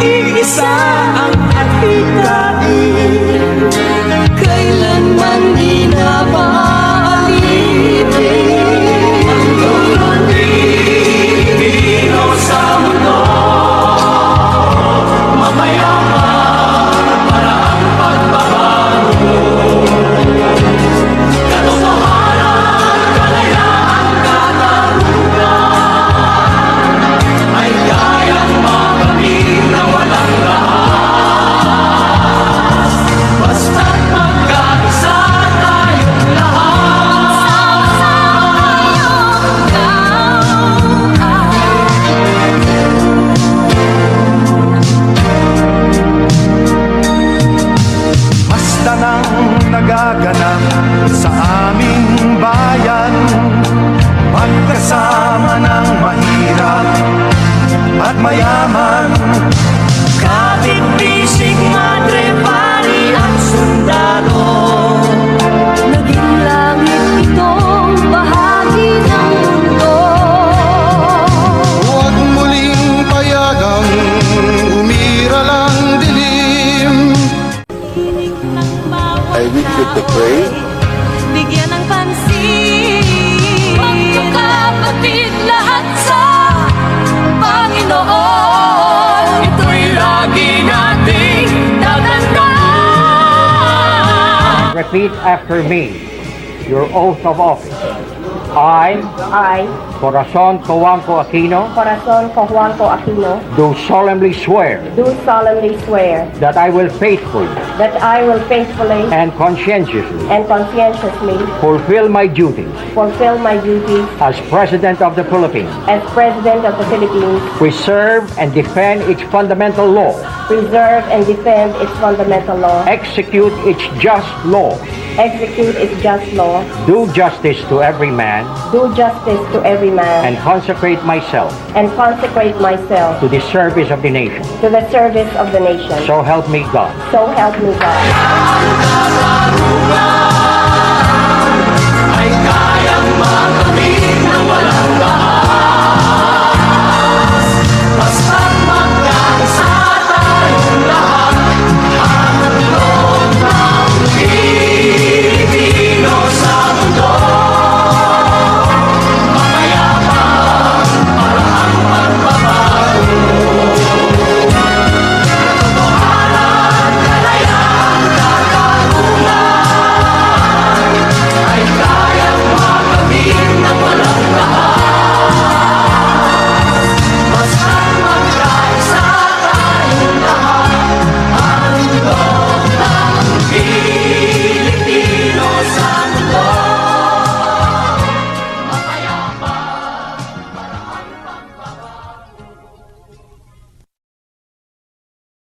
iisa ang adhikain, kailanman di na paalitin. Hanggang Pilipino sa mundo, mamayaman para ang pagbabago. Katotohanan, kalayaan, katarungan ay kayang makamit na walang rahas, basta't magkaisa tayong lahat. Basta nang nagaganap sa aming bayan, magkasama ng mahirap at mayaman. Kapit bisig, madre, pari at sundalo, naging langit itong bahagi ng mundo. Huwag muling payagang umiral ang dilim. I wish you to pray. Bigyan ng pansin, magkakapatid lahat sa Panginoon. Ito'y lagi nating tatandaan. Repeat after me your oath of office. I, Corazon Cojuangco Aquino, Corazon Cojuangco Aquino, do solemnly swear do solemnly swear that I will faithfully that I will faithfully and conscientiously and conscientiously fulfill my duties fulfill my duties as President of the Philippines, as President of the Philippines, preserve and defend its fundamental law, preserve and defend its fundamental law, execute its just law, execute its just law, do justice to every man, do justice to every man, and consecrate myself and consecrate myself to the service of the nation. to the service of the nation. So help me God. So help me God.